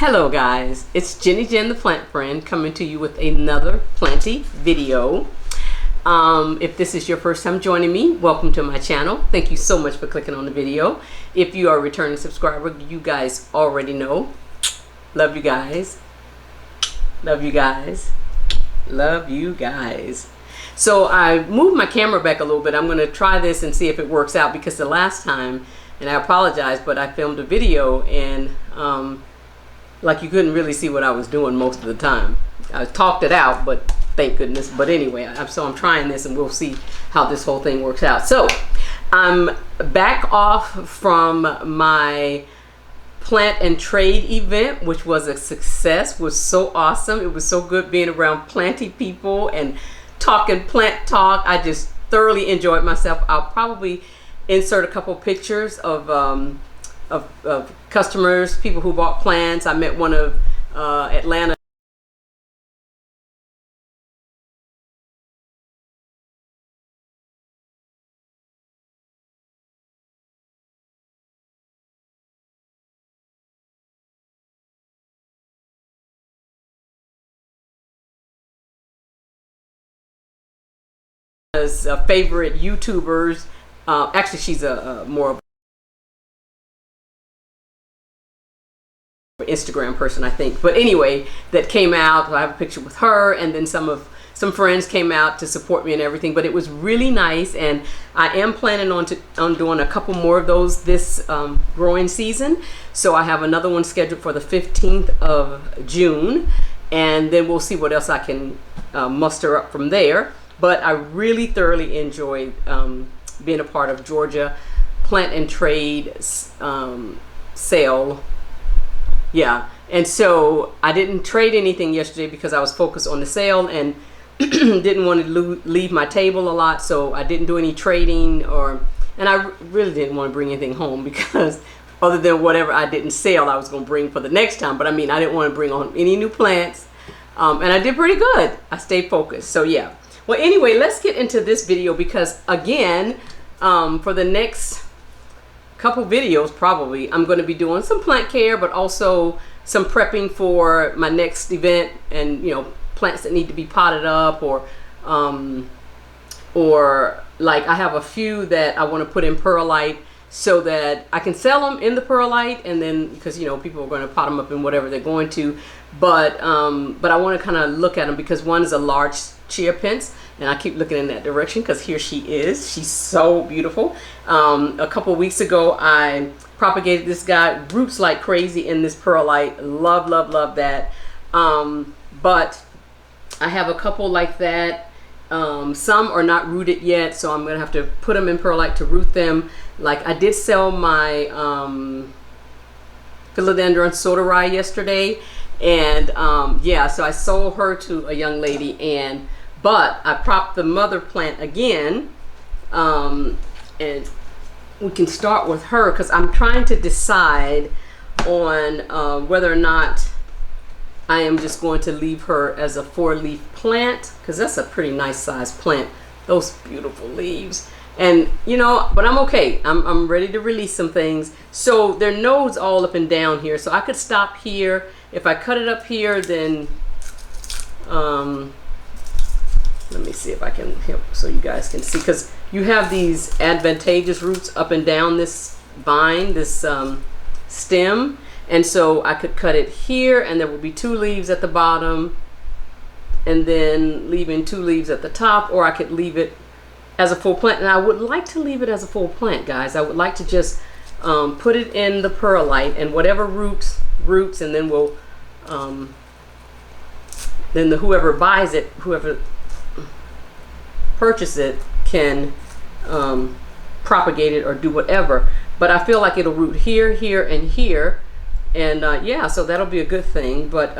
Hello guys, it's Jenny Jen the Plant Friend coming to you with another planty video. If this is your first time joining me, welcome to my channel. Thank you so much for clicking on the video. If you are a returning subscriber, you guys already know. Love you guys. Love you guys. Love you guys. So I moved my camera back a little bit. I'm going to try this and see if it works out, because the last time, and I apologize, but I filmed a video and like you couldn't really see what I was doing most of the time. I talked it out, but thank goodness. But anyway, so I'm trying this and we'll see how this whole thing works out. So I'm back off from my plant and trade event, which was a success. Was so awesome. It was so good being around planty people and talking plant talk. I just thoroughly enjoyed myself. I'll probably insert a couple pictures of customers, people who bought plants. I met one of Atlanta favorite YouTubers. Actually, she's a more of Instagram person, I think, but anyway, that came out. I have a picture with her, and then some friends came out to support me and everything. But it was really nice, and I am planning on doing a couple more of those this growing season. So I have another one scheduled for the 15th of June, and then we'll see what else I can muster up from there. But I really thoroughly enjoyed being a part of Georgia Plant and Trade sale. Yeah, and so I didn't trade anything yesterday because I was focused on the sale and didn't want to leave my table a lot, so I didn't do any trading, and I really didn't want to bring anything home, because other than whatever I didn't sell, I was going to bring for the next time. But I mean, I didn't want to bring on any new plants, and I did pretty good. I stayed focused. So yeah. Well, anyway, let's get into this video, because again, for the next couple videos probably, I'm going to be doing some plant care, but also some prepping for my next event, and plants that need to be potted up, or like I have a few that I want to put in perlite so that I can sell them in the perlite, and then because people are going to pot them up in whatever they're going to, but I want to kind of look at them, because one is a large Chiapense, and I keep looking in that direction because here she is. She's so beautiful. A couple weeks ago, I propagated this guy, roots like crazy in this perlite. Love, love, love that. But I have a couple like that. Some are not rooted yet, so I'm gonna have to put them in perlite to root them. Like I did sell my philodendron soderai yesterday, and yeah, so I sold her to a young lady, but I propped the mother plant again, and we can start with her, because I'm trying to decide on whether or not I am just going to leave her as a 4-leaf plant, because that's a pretty nice sized plant. Those beautiful leaves. And but I'm okay. I'm ready to release some things. So there are nodes all up and down here, so I could stop here. If I cut it up here, then let me see if I can help so you guys can see, because you have these advantageous roots up and down this vine, this stem, and so I could cut it here, and there will be 2 leaves at the bottom, and then leaving 2 leaves at the top, or I could leave it as a full plant. And I would like to leave it as a full plant, guys. I would like to just put it in the perlite, and whatever roots, and then we'll then whoever buys it, whoever purchase it, can propagate it or do whatever. But I feel like it'll root here, here, and here, and yeah, so that'll be a good thing. But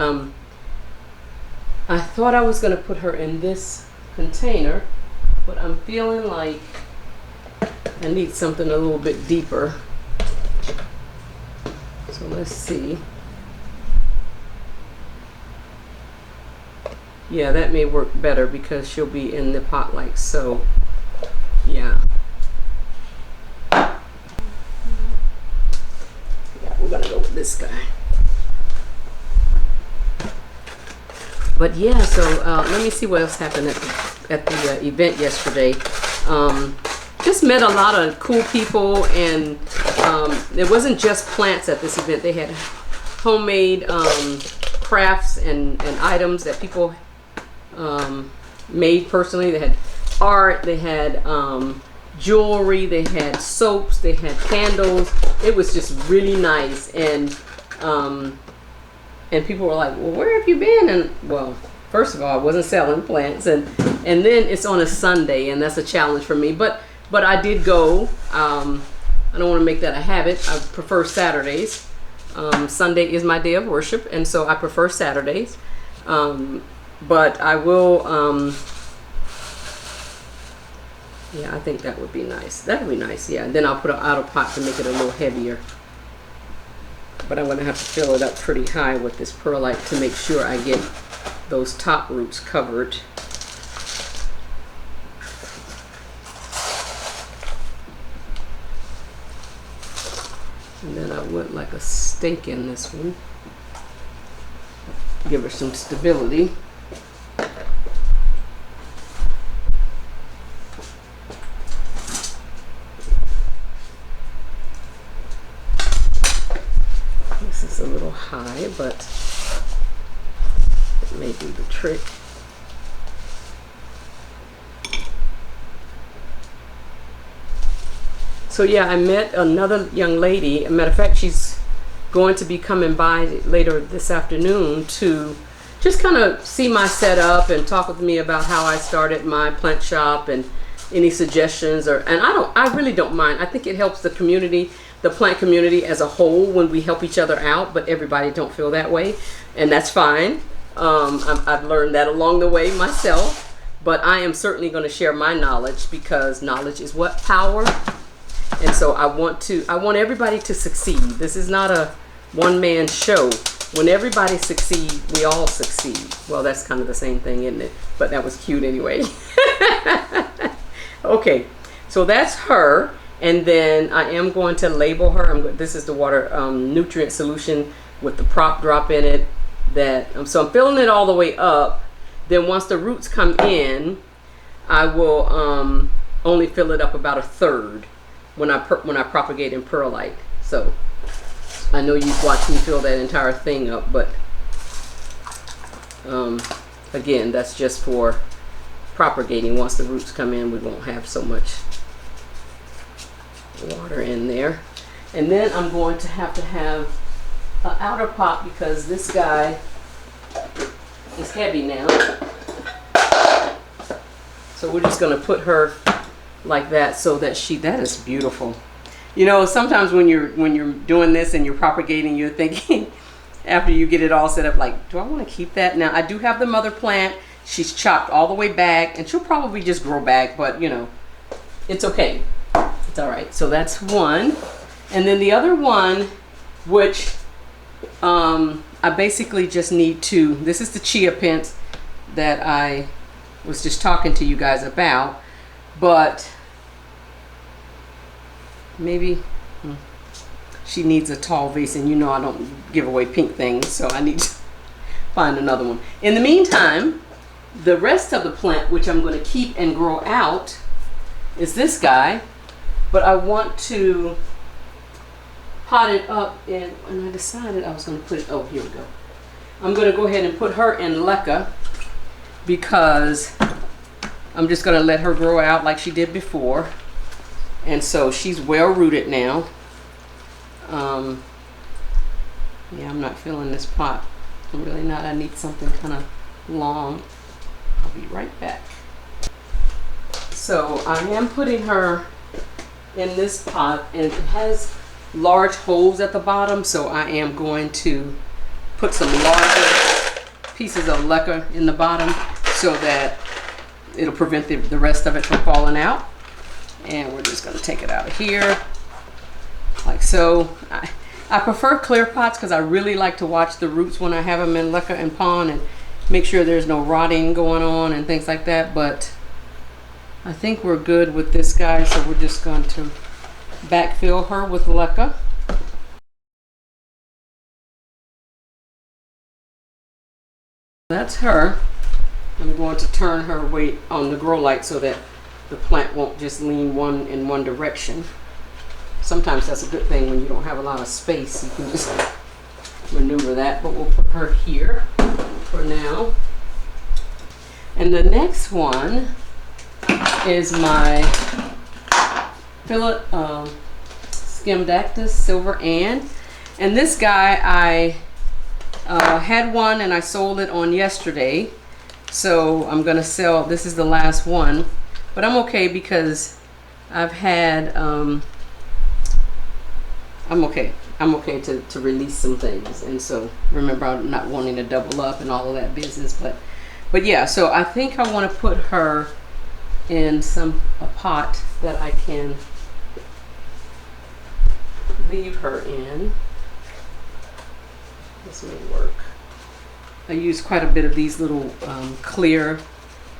I thought I was going to put her in this container, but I'm feeling like I need something a little bit deeper. So let's see. Yeah, that may work better, because she'll be in the pot like so. Yeah. Yeah, we're gonna go with this guy. But yeah, so let me see what else happened at the event yesterday. Just met a lot of cool people, and it wasn't just plants at this event. They had homemade crafts and items that people made personally. They had art, they had jewelry, they had soaps, they had candles. It was just really nice, and people were like, well, where have you been? And well, first of all, I wasn't selling plants, and then it's on a Sunday, and that's a challenge for me, but I did go. I don't want to make that a habit. I prefer Saturdays. Sunday is my day of worship, and so I prefer Saturdays. But I will, yeah, I think that would be nice. That would be nice, yeah. And then I'll put an outer pot to make it a little heavier. But I'm going to have to fill it up pretty high with this perlite to make sure I get those top roots covered. And then I would like a stake in this one. Give her some stability. This is a little high, but it may do the trick. So yeah, I met another young lady. As a matter of fact, she's going to be coming by later this afternoon to just kind of see my setup and talk with me about how I started my plant shop and any suggestions. I really don't mind. I think it helps the community, the plant community as a whole, when we help each other out, but everybody don't feel that way, and that's fine. I've learned that along the way myself, but I am certainly going to share my knowledge, because knowledge is what? Power. And so I want everybody to succeed. This is not a one-man show. When everybody succeeds, we all succeed. Well, that's kind of the same thing, isn't it? But that was cute anyway. Okay, so that's her. And then I am going to label her. This is the water nutrient solution with the prop drop in it. So I'm filling it all the way up. Then once the roots come in, I will only fill it up about a third when I propagate in perlite. So I know you've watched me fill that entire thing up, but again, that's just for propagating. Once the roots come in, we won't have so much water in there. And then I'm going to have an outer pot, because this guy is heavy now. So we're just going to put her like that, so that that is beautiful. You know, sometimes when you're doing this and you're propagating, you're thinking after you get it all set up, like, do I want to keep that? Now I do have the mother plant. She's chopped all the way back, and she'll probably just grow back, but you know, it's okay. It's all right. So that's one. And then the other one, which I basically just need to, this is the Chiapense that I was just talking to you guys about. But maybe she needs a tall vase, and you know I don't give away pink things, so I need to find another one. In the meantime, the rest of the plant, which I'm going to keep and grow out, is this guy. But I want to pot it up in, and I decided I was going to put it, oh, here we go. I'm going to go ahead and put her in leca, because I'm just going to let her grow out like she did before. And so she's well rooted now. Yeah, I'm not filling this pot. I'm really not. I need something kind of long. I'll be right back. So I am putting her in this pot, and it has large holes at the bottom. So I am going to put some larger pieces of leca in the bottom, so that it'll prevent the rest of it from falling out. And we're just going to take it out of here like so. I prefer clear pots, because I really like to watch the roots when I have them in leca and pon, and make sure there's no rotting going on and things like that. But I think we're good with this guy, so we're just going to backfill her with leca. That's her. I'm going to turn her weight on the grow light so that the plant won't just lean in one direction. Sometimes that's a good thing when you don't have a lot of space. You can just maneuver that, but we'll put her here for now. And the next one is my Philo Scindapsus silver and this guy I had one and I sold it on yesterday, so I'm gonna sell. This is the last one, but I'm okay because I've had I'm okay to release some things, and so remember, I'm not wanting to double up and all of that business, but yeah, so I think I want to put her in a pot that I can leave her in. This may work. I used quite a bit of these little clear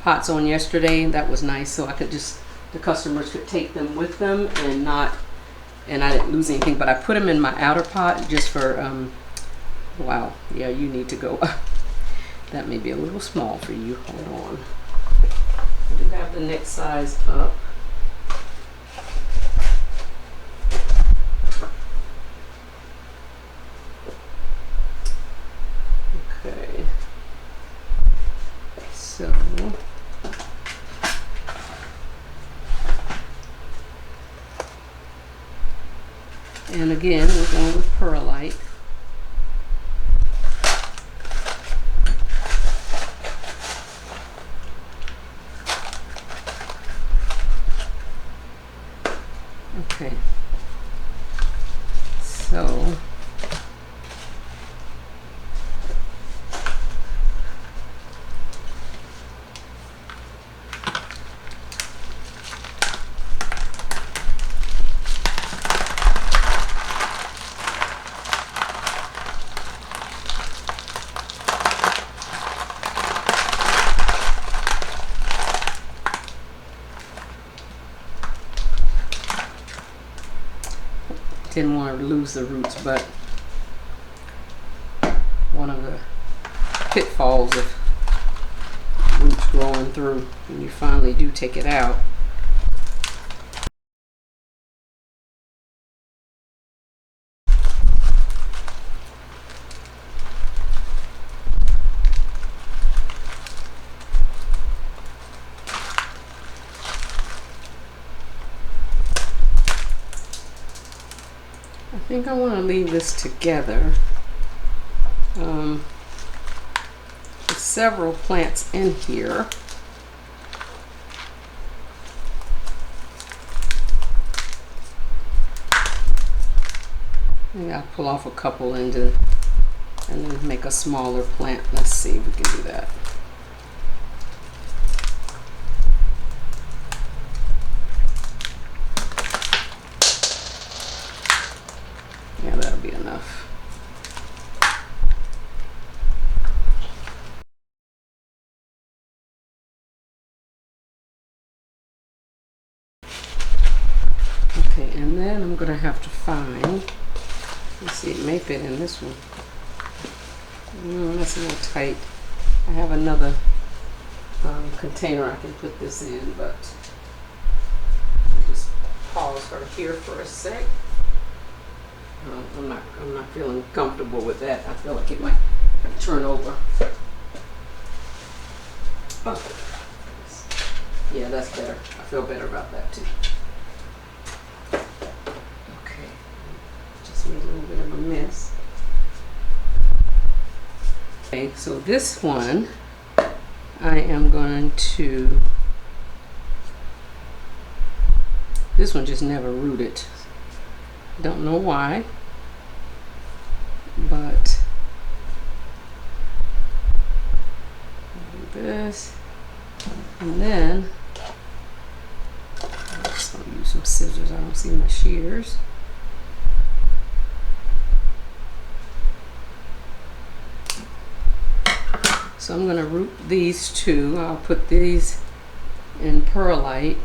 pots on yesterday. That was nice, so I could the customers could take them with them and I didn't lose anything, but I put them in my outer pot just for wow, yeah, you need to go. That may be a little small for you. Hold on. I do have the next size up. Okay. So and again, we're going with perlite. Okay, so didn't want to lose the roots, but one of the pitfalls of roots growing through when you finally do take it out. I think I want to leave this together. There's several plants in here. Maybe I'll pull off a couple and then make a smaller plant. Let's see if we can do that. Yeah, that'll be enough. Okay, and then I'm gonna have to find, let's see, it may fit in this one. That's a little tight. I have another container I can put this in, but I'll just pause her here for a sec. I'm not feeling comfortable with that. I feel like it might turn over. Oh, yeah, that's better. I feel better about that too. Okay, just made a little bit of a mess. Okay, so this one I am going to. This one just never rooted. Don't know why, but I'll do this, and then I'm just going to use some scissors. I don't see my shears. So I'm going to root these two. I'll put these in perlite.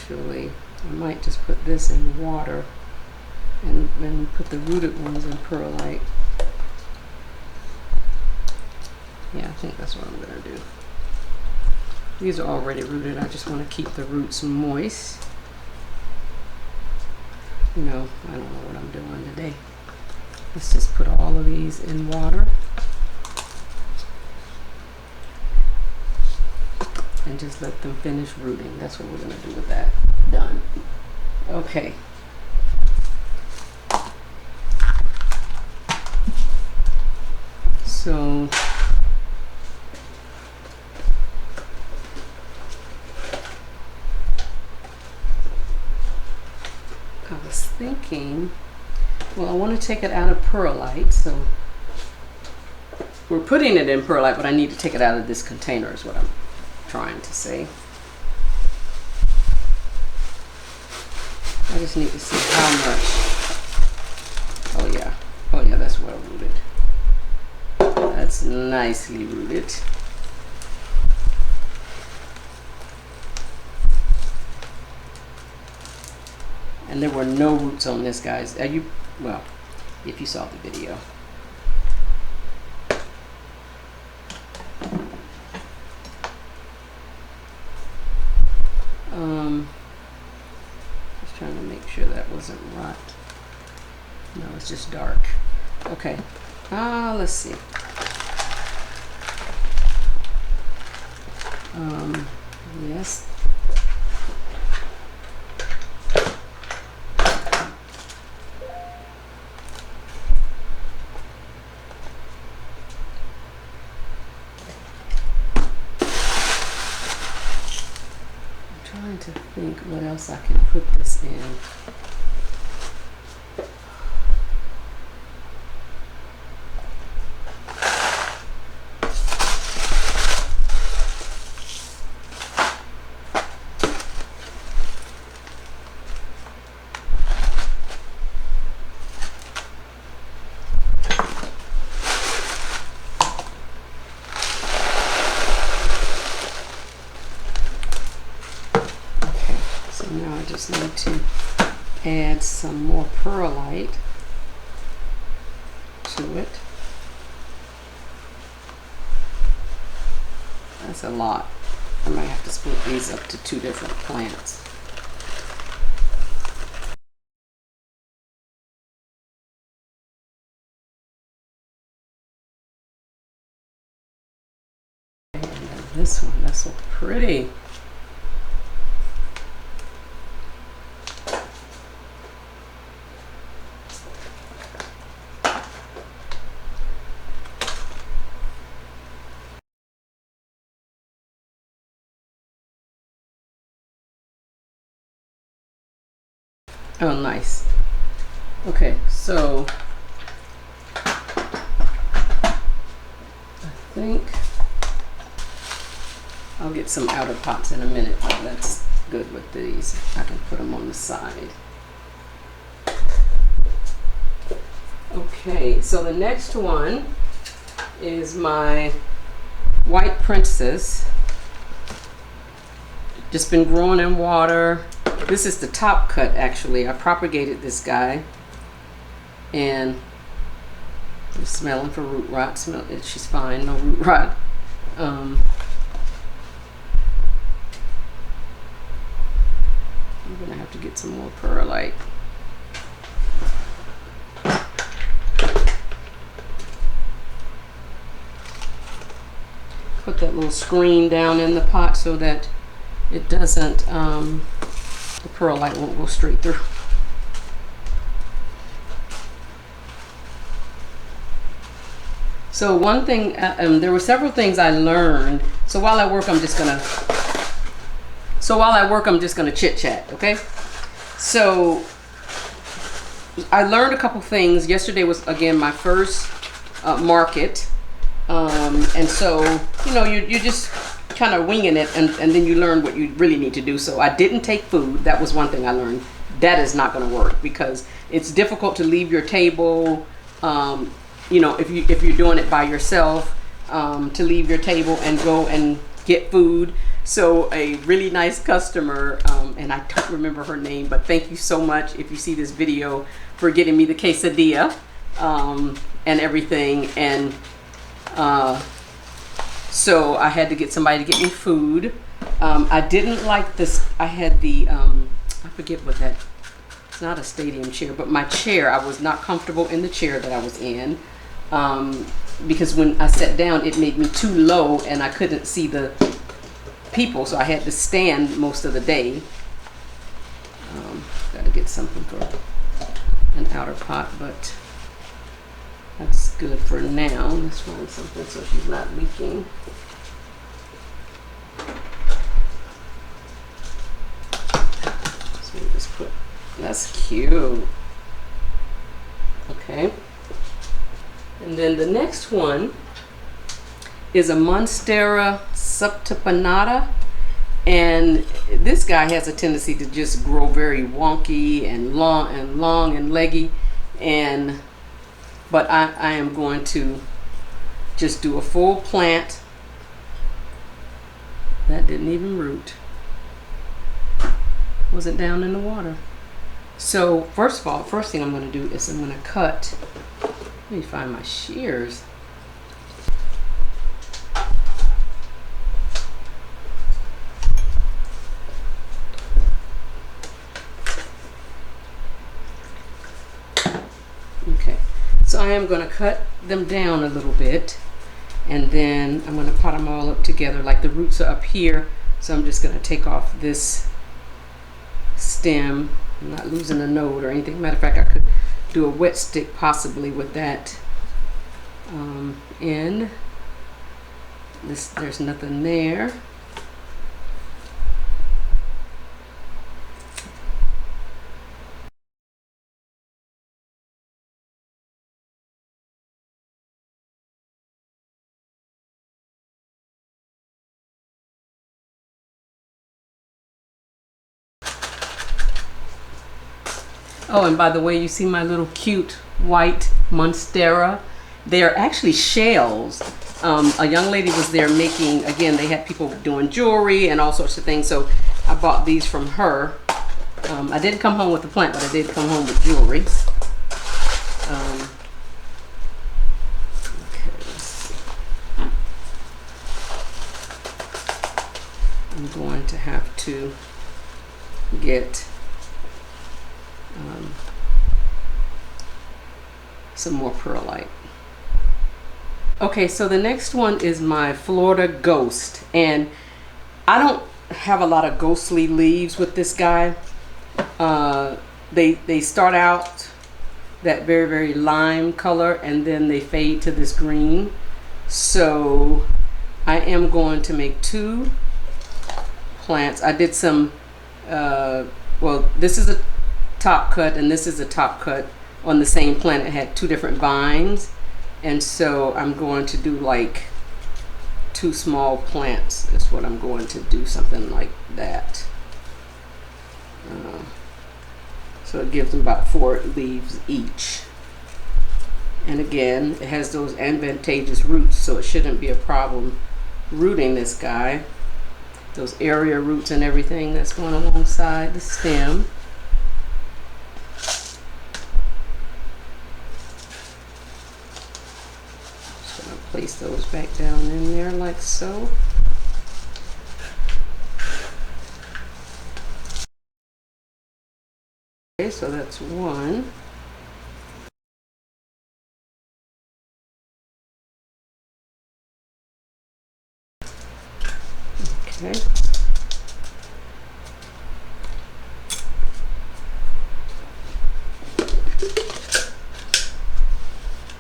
actually, I might just put this in water and put the rooted ones in perlite. Yeah, I think that's what I'm gonna do. These are already rooted. I just want to keep the roots moist. You know, I don't know what I'm doing today. Let's just put all of these in water. And just let them finish rooting. That's what we're gonna do with that. Done. Okay. So I was thinking, well, I want to take it out of perlite, so we're putting it in perlite, but I need to take it out of this container is what I'm trying to say. I just need to see how much. Oh yeah, that's well rooted. That's nicely rooted. And there were no roots on this, guys. Well, if you saw the video. Just trying to make sure that wasn't rot. No, it's just dark. Okay. Let's see. Yes. To think what else I can put this in. Now I just need to add some more perlite to it. That's a lot. I might have to split these up to 2 different plants. And then this one, that's so pretty. Oh, nice. Okay, so I think I'll get some outer pots in a minute, but that's good with these. I can put them on the side. Okay, so the next one is my white princess. Just been growing in water. This is the top cut, actually. I propagated this guy, and I'm smelling for root rot. Smell it. She's fine, no root rot. I'm gonna have to get some more perlite. Put that little screen down in the pot so that it doesn't. The perlite won't go straight through. So one thing, there were several things I learned. So while I work, I'm just gonna chit chat, okay? So I learned a couple things. Yesterday was again my first market, and so you know you just kind of winging it, and then you learn what you really need to do. So I didn't take food. That was one thing I learned. That is not going to work because it's difficult to leave your table. You know, if you're doing it by yourself, to leave your table and go and get food. So a really nice customer, and I don't remember her name, but thank you so much if you see this video for getting me the quesadilla and everything. And so I had to get somebody to get me food. I didn't like this. I had the, I forget what that, it's not a stadium chair, but my chair, I was not comfortable in the chair that I was in. Because when I sat down, it made me too low and I couldn't see the people, so I had to stand most of the day. Gotta get something for an outer pot, but that's good for now. Let's find something so she's not leaking. So we just put, that's cute. Okay. And then the next one is a Monstera subtipanata, and this guy has a tendency to just grow very wonky and long and leggy, but I am going to just do a full plant. That didn't even root. Wasn't down in the water. So first of all, first thing I'm going to do is I'm going to cut. Let me find my shears. Okay, so I am going to cut them down a little bit, and then I'm going to pot them all up together. Like the roots are up here, so I'm just going to take off this stem. I'm not losing a node or anything. Matter of fact, I could do a wet stick possibly with that in this. There's nothing there. Oh, and by the way, you see my little cute white Monstera? They are actually shells. A young lady was there making, again, they had people doing jewelry and all sorts of things, so I bought these from her. I didn't come home with the plant, but I did come home with jewelry. Okay, let's see. I'm going to have to get some more perlite. Okay, so the next one is my Florida Ghost, and I don't have a lot of ghostly leaves with this guy. They start out that very lime color, and then they fade to this green. So I am going to make two plants. I did some well, this is a top cut and this is a top cut on the same plant. It had two different vines, and so I'm going to do like two small plants. That's what I'm going to do, something like that. So it gives them about 4 leaves each, and again it has those advantageous roots, so it shouldn't be a problem rooting this guy. Those area roots and everything that's going alongside the stem. Place those back down in there like so. Okay, so that's one. Okay.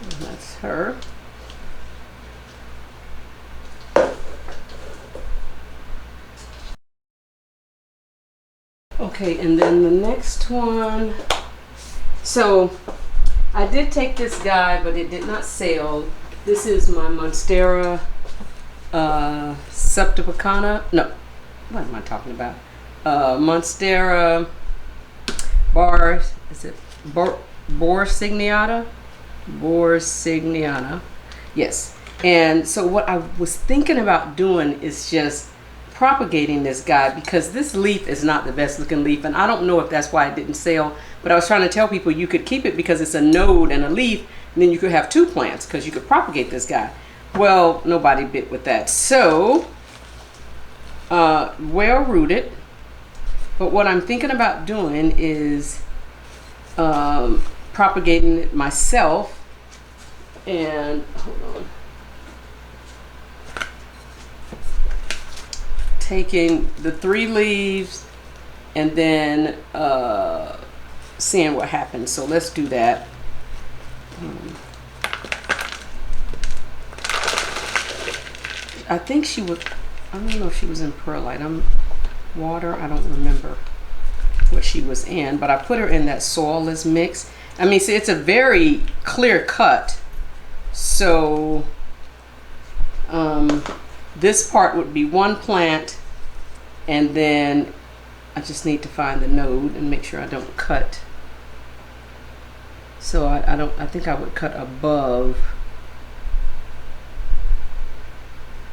And that's her. Okay, and then the next one. So I did take this guy, but it did not sell. This is my Monstera subtipanata. No, what am I talking about? Monstera borsigniana. Yes. And so what I was thinking about doing is just propagating this guy because this leaf is not the best looking leaf, and I don't know if that's why it didn't sell, but I was trying to tell people you could keep it because it's a node and a leaf, and then you could have 2 plants because you could propagate this guy. Well, nobody bit with that. So well rooted, but what I'm thinking about doing is propagating it myself. And hold on, taking the 3 leaves and then seeing what happens. So let's do that. I think she was, I don't know if she was in perlite. Water, I don't remember what she was in, but I put her in that soilless mix. I mean, see, it's a very clear cut. So this part would be 1 plant, and then I just need to find the node and make sure I don't cut. So I think I would cut above.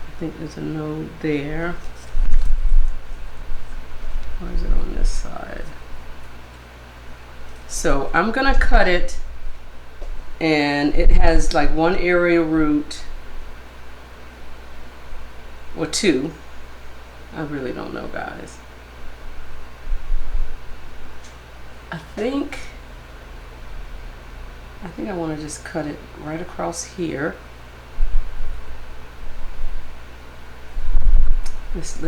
I think there's a node there. Or is it on this side? So I'm gonna cut it, and it has like 1 aerial root or 2. I really don't know, guys. I think I want to just cut it right across here. Let's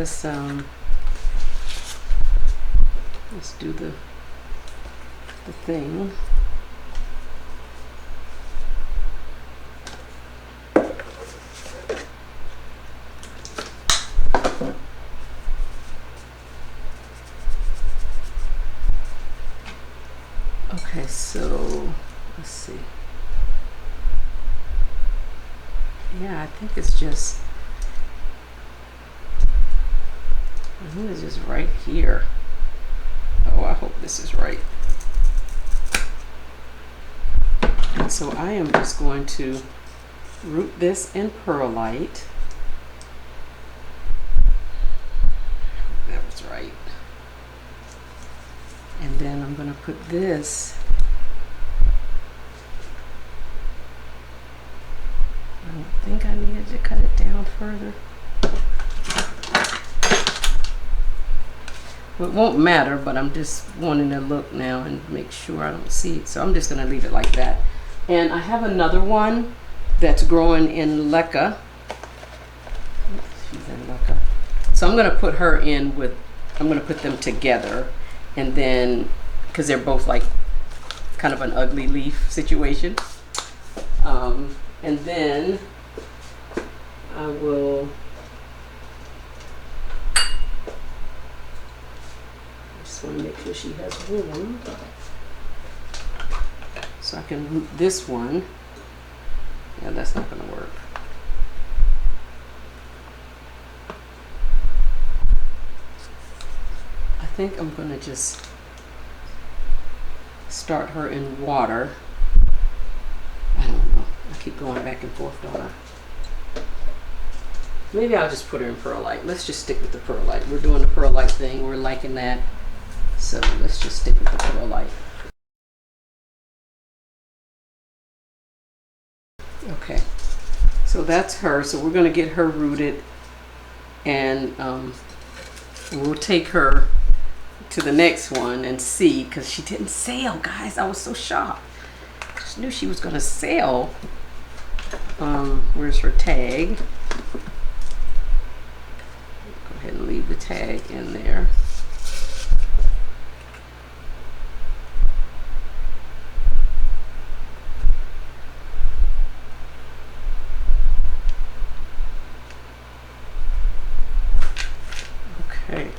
do the thing. Okay, so let's see. Yeah, I think it's just, right here. Oh, I hope this is right. And so I am just going to root this in perlite. That was right. And then I'm going to put this. I don't think I needed to cut it down further. Well, it won't matter, but I'm just wanting to look now and make sure I don't see it. So I'm just going to leave it like that. And I have another one that's growing in leca. She's in leca. So I'm going to put her in with, I'm going to put them together. And then, because they're both like kind of an ugly leaf situation. And then I will just want to make sure she has room. So I can root this one. Yeah, that's not going to work. I think I'm going to just start her in water. I don't know. I keep going back and forth, don't I? Maybe I'll just put her in perlite. Let's just stick with the perlite. We're doing the perlite thing. We're liking that. So let's just stick with the perlite. Okay. So that's her. So we're going to get her rooted. And we'll take her to the next one and see, because she didn't sell, guys. I was so shocked. I just knew she was going to sell. Where's her tag? Go ahead and leave the tag in there. Okay.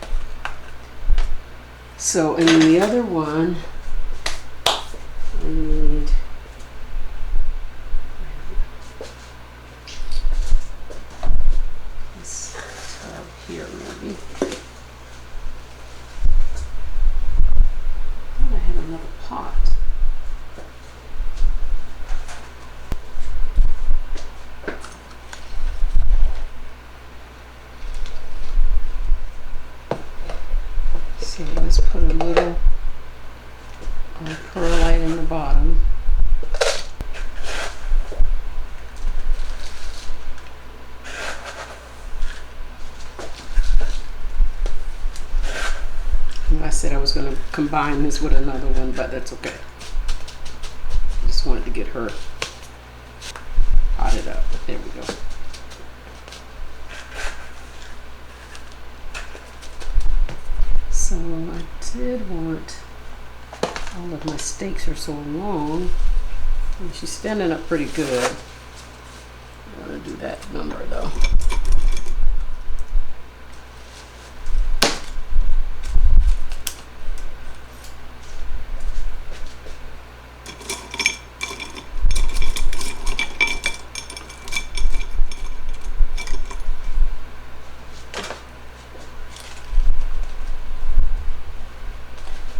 So in the other one, I need this tub here, maybe. Oh, I had another pot. So let's put a little perlite in the bottom. I said I was going to combine this with another one, but that's okay. Just wanted to get her potted up. There we go. So I did want, all of my stakes are so long, and she's standing up pretty good. I'm going to do that number though.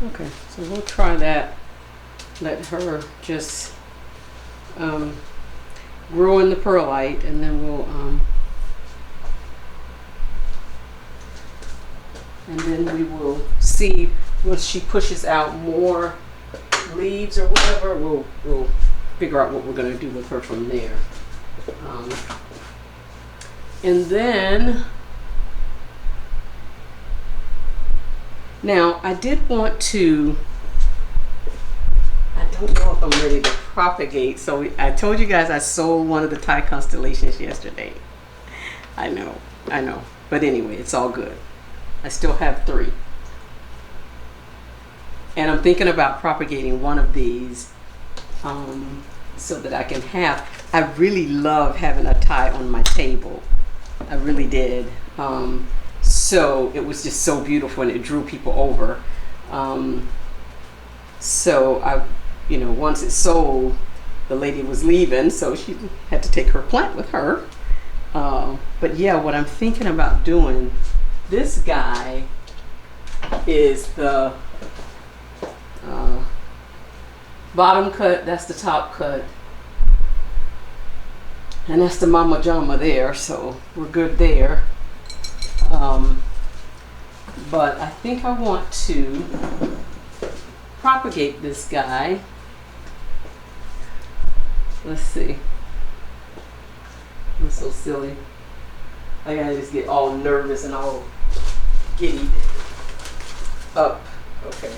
Okay, so we'll try that. Let her just grow in the perlite, and then we will see once she pushes out more leaves or whatever. We'll figure out what we're going to do with her from there. And then. Now, I did want to, I don't know if I'm ready to propagate. So I told you guys I sold one of the Thai constellations yesterday. I know. But anyway, it's all good. I still have 3. And I'm thinking about propagating one of these so that I can have, I really love having a Thai on my table. I really did. So it was just so beautiful, and it drew people over. So I, once it sold, the lady was leaving, so she had to take her plant with her. But yeah, what I'm thinking about doing, this guy is the bottom cut, that's the top cut, and that's the Mama Jama there, so we're good there. But I think I want to propagate this guy. Let's see. I'm so silly. I gotta just get all nervous and all giddy up. Okay.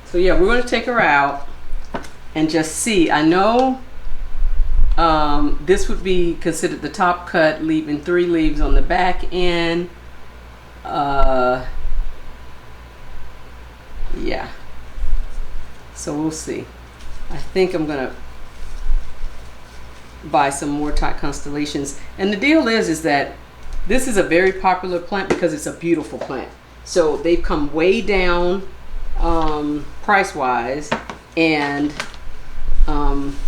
So yeah, we're going to take her out and just see. I know this would be considered the top cut, leaving 3 leaves on the back end. Yeah. So we'll see. I think I'm gonna buy some more Thai constellations. And the deal is that this is a very popular plant because it's a beautiful plant. So they've come way down price-wise, and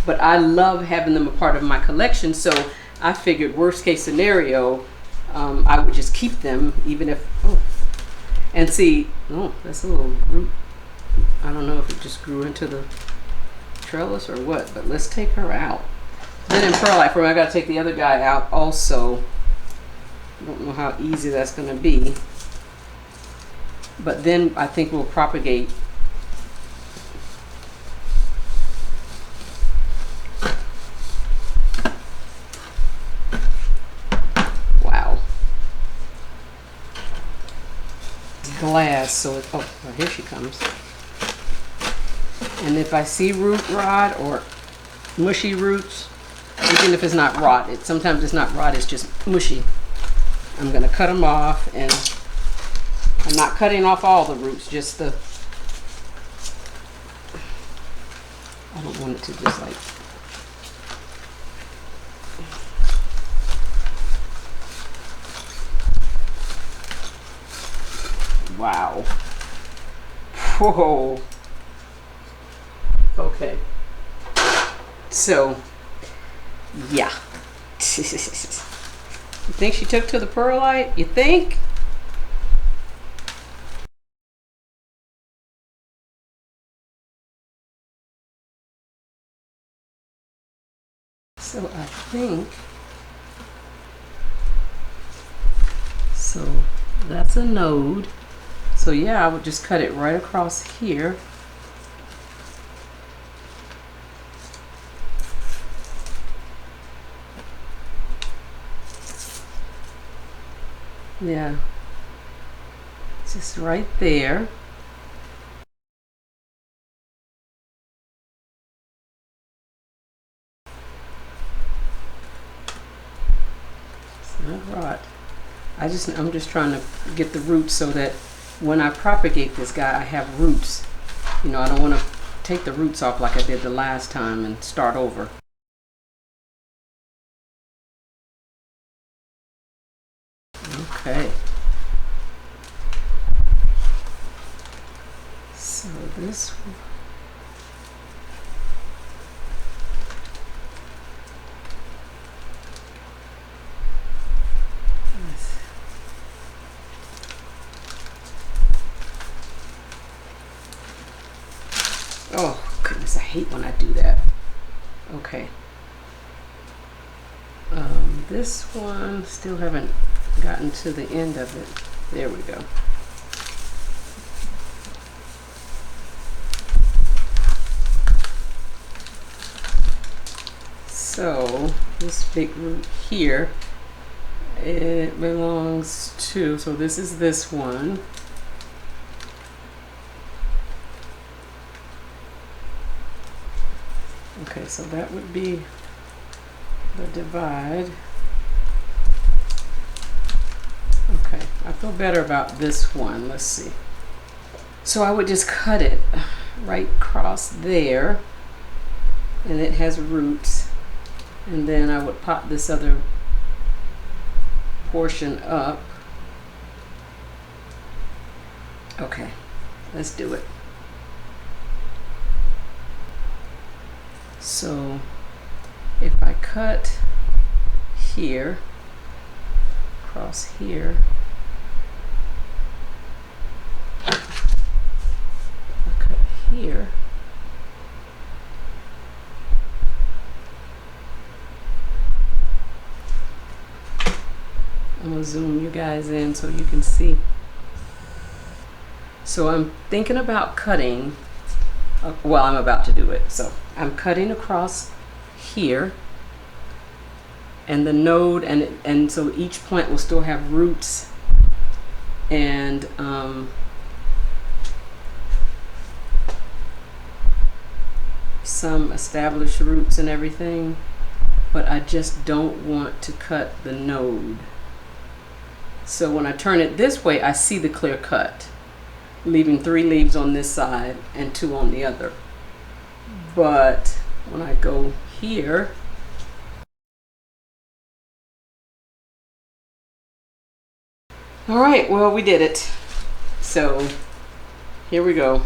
but I love having them a part of my collection. So I figured worst case scenario, I would just keep them even if, and see, that's a little root. I don't know if it just grew into the trellis or what, but let's take her out. Then in perlite form, I gotta take the other guy out also. I don't know how easy that's gonna be. But then I think we'll propagate. Wow. Glass, so it, well, here she comes. And if I see root rot or mushy roots, even if it's not rot, sometimes it's not rot, it's just mushy, I'm gonna cut them off. And I'm not cutting off all the roots, just the, I don't want it to just like, wow. Whoa. Okay. So, yeah. You think she took to the perlite? You think? So I think So that's a node. So yeah, I would just cut it right across here. Yeah, just right there. It's not rot. I'm just trying to get the roots so that when I propagate this guy, I have roots. You know, I don't want to take the roots off like I did the last time and start over. Okay. So this one. Oh goodness, I hate when I do that. Okay. This one, still haven't gotten to the end of it. There we go. So this big root here, it belongs to, so this is this one. Okay, so that would be the divide. Okay, I feel better about this one. Let's see. So I would just cut it right across there, and it has roots. And then I would pop this other portion up. Okay, let's do it. So if I cut here, across here, I cut here, I'm gonna zoom you guys in so you can see. So I'm thinking about cutting, well, I'm about to do it. So I'm cutting across here, and the node, and so each plant will still have roots and some established roots and everything, but I just don't want to cut the node. So when I turn it this way, I see the clear cut, leaving 3 leaves on this side and 2 on the other. But when I go here, all right, well, we did it. So here we go.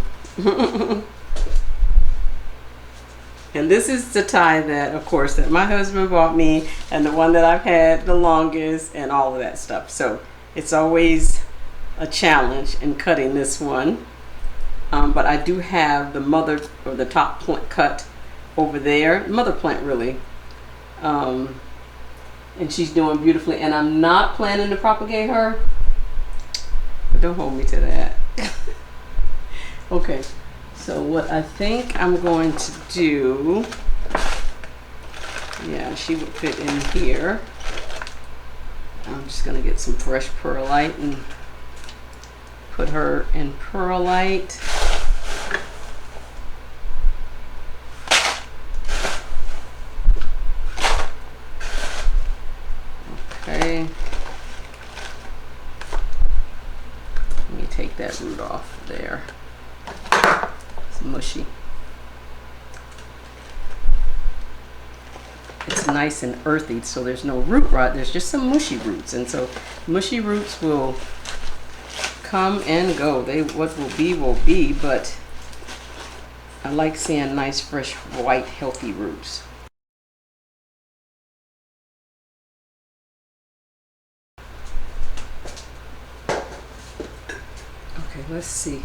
And this is the tie that, of course, that my husband bought me, and the one that I've had the longest, and all of that stuff. So it's always a challenge in cutting this one. But I do have the mother, or the top plant cut over there, mother plant really. And she's doing beautifully, and I'm not planning to propagate her. But don't hold me to that. Okay, so what I think I'm going to do, yeah, she would fit in here. I'm just gonna get some fresh perlite and put her in perlite. Okay. Let me take that root off there. It's mushy. It's nice and earthy, so there's no root rot. There's just some mushy roots, and so mushy roots will come and go. What will be, but I like seeing nice, fresh, white, healthy roots. Okay, let's see.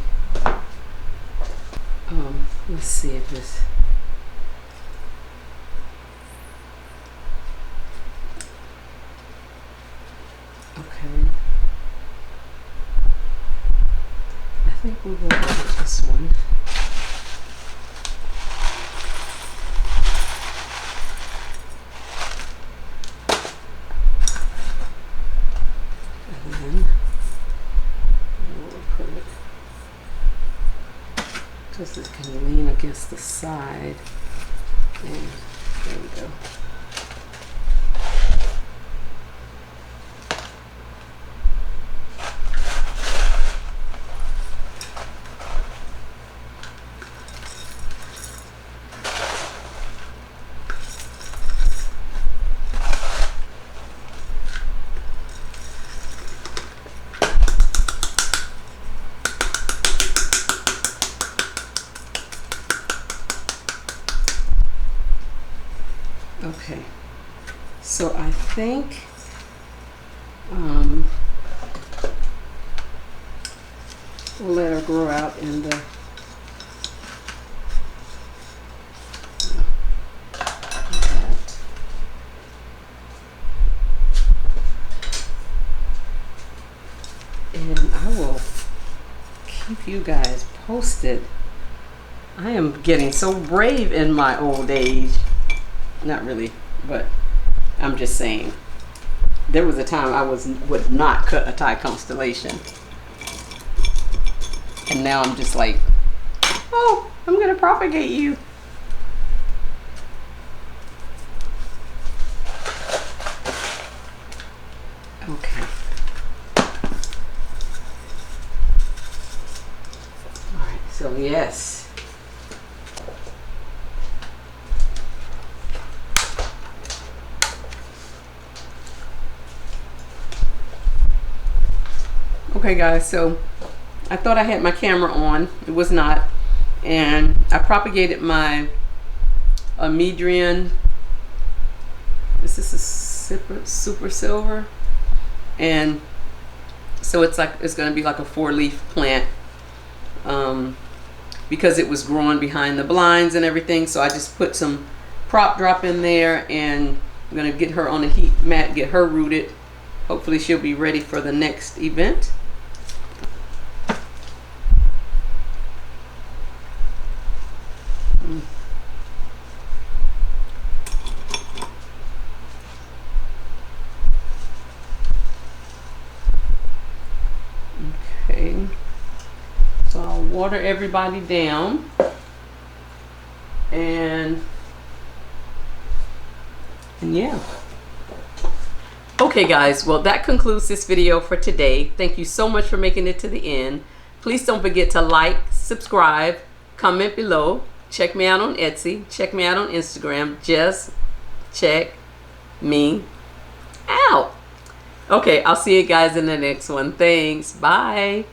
Let's see if this. Okay. think we'll go with this one. And then we'll put it, just it can lean against the side. And there we go. Okay, so I think we'll let her grow out in the and I will keep you guys posted. I am getting so brave in my old age. Not really, but I'm just saying. There was a time I would not cut a Thai constellation. And now I'm just like, oh, I'm going to propagate you. Okay. All right, so yes. Okay guys, so I thought I had my camera on. It was not. And I propagated my Medrian. This is a super silver. And so it's going to be like a 4-leaf plant. Because it was growing behind the blinds and everything. So I just put some prop drop in there, and I'm going to get her on a heat mat, get her rooted. Hopefully she'll be ready for the next event. Okay, so I'll water everybody down, and yeah. Okay guys, well that concludes this video for today. Thank you so much for making it to the end. Please don't forget to like, subscribe, comment below. Check me out on Etsy. Check me out on Instagram. Just check me out. Okay, I'll see you guys in the next one. Thanks. Bye.